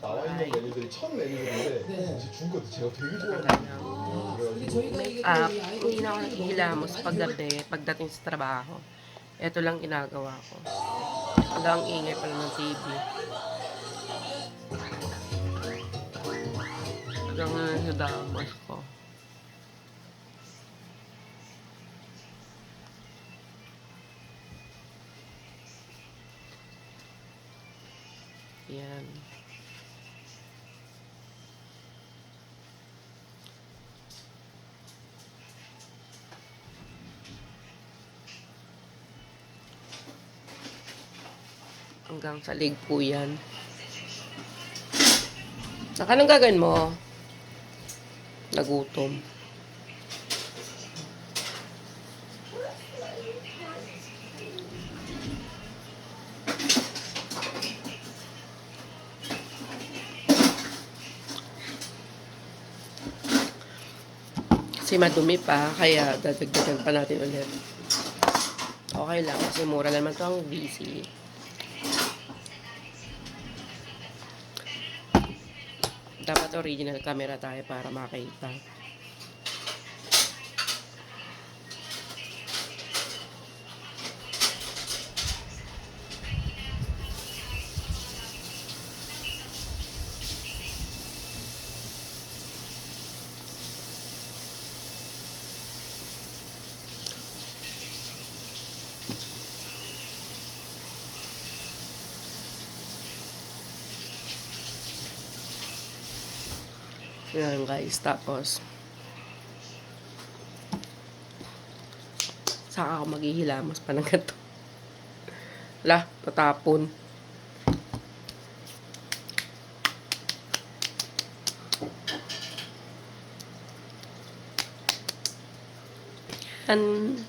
나와 있는 아이. 메뉴들이 첫 메뉴들인데 네. 이제 준 것도 제가 되게 좋아하는 Ganyan. 메뉴예요. 근데 저희가 그래가지고 이게 Ah, 저희 아이들 hindi na ako 트레이닝을 naghihilamos 먹으면 paggabi, pagdating sa trabaho. Ito lang ginagawa ko. Wala ang ingay pala ng TV. Hanggang na sa damos ko. Yan. Hanggang sa leg po yan. Saka anong gagawin mo? Nagutom. Kasi madumi pa, kaya dadagdagan pa natin ulit. Okay lang, kasi mura naman ito ang BC. Dapat original camera tayo para makita. Yan guys, tapos saka ako maghihilamos pa ng ganito. Lah, tatapon. Yan.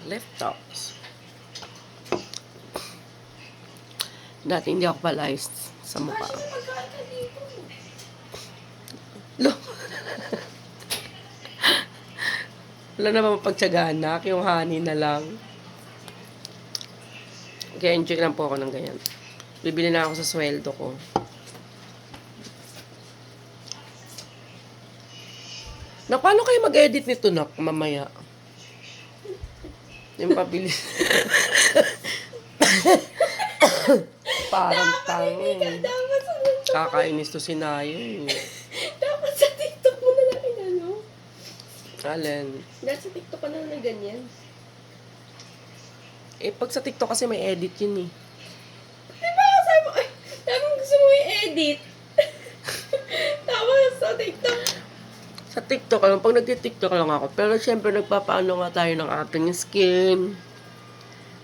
Left tops. Dati hindi ako palayos sa mukha. Lo. Wala na ba mapagtsagaan na? Yung honey na lang. Kaya enjoy lang po ako ng ganyan. Bibili na ako sa sweldo ko. Na, paano kayo mag-edit nito, nak, mamaya? Yung pabilis. Parang tangi. Kakainis to si Nayo. Dapat sa TikTok mo na lang inano. Alin? Dahil sa TikTok ka na ganyan. Eh, pag sa TikTok kasi may edit yun eh. Diba sabi mo, ay, sabi mo gusto mo i-edit. Tapos sa TikTok. Sa TikTok lang, pag nagti-TikTok lang ako. Pero syempre, nagpapaano nga tayo ng ating skin.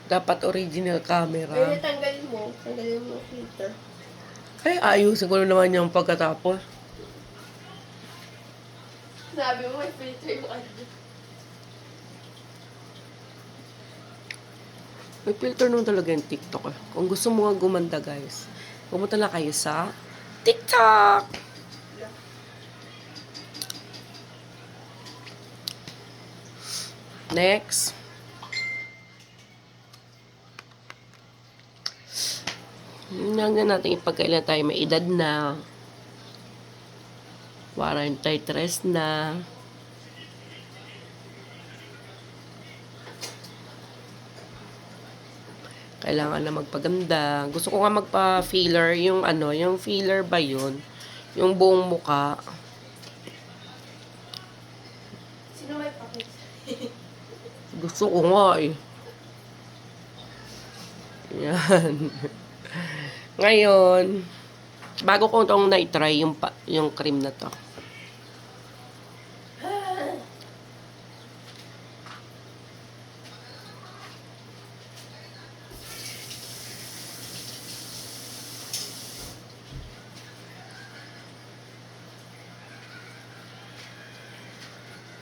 Dapat original Ay, camera. tanggalin mo yung filter. Ay, ayusin ko na naman yung pagkatapos. Sabi mo may filter yung ano. May filter naman talaga yung TikTok. Kung gusto mo nga gumanda, guys, pumunta na kayo sa TikTok! Next. Hanggang natin ipagkailan tayo may edad na. 43 na. Kailangan na magpaganda. Gusto ko nga magpa-filler. Yung ano, yung filler ba yun? Yung buong muka. Sino may pakit? Gusto ko nga eh. Yan. Ngayon, bago ko itong na-try yung cream na to.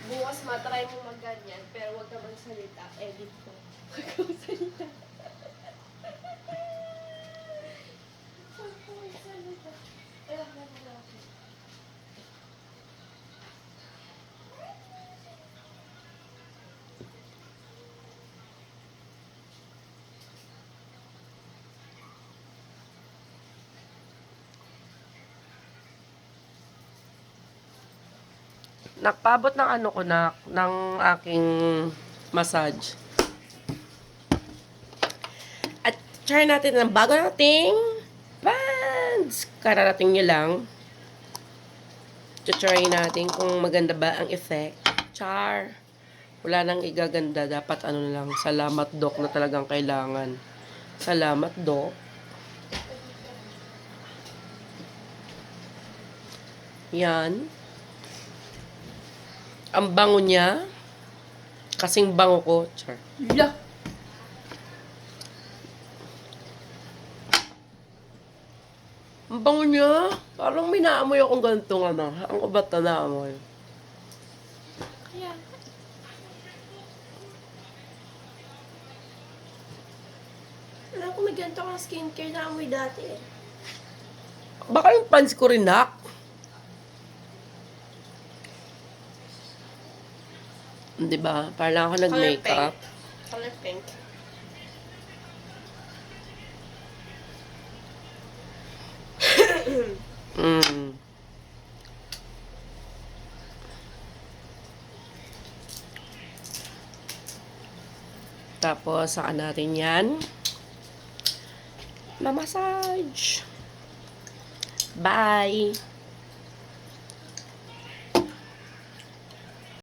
Bukas matry mo magganyan, pero huwag ka magsalita. Edit ko. Huwag ka magsalita. Nakpabot ng ano ko na, ng aking massage. At try natin ng bago nating pants. Kararating nyo lang. Try natin kung maganda ba ang effect. Char. Wala nang igaganda. Dapat ano na lang. Salamat Doc na talagang kailangan. Salamat Doc. Yan. Ang bango niya. Kasing bango ko. Char. La. Ang bango niya. Parang may naamoy akong ganitong ano. Ang ubat na naamoy. Kaya. Alam ko may ganito kang skincare na amoy dati eh. Baka yung pants ko rin, nak. Di ba? Parang ako nag-makeup. Color pink. Mm. Tapos, saan natin yan? Mamassage. Bye!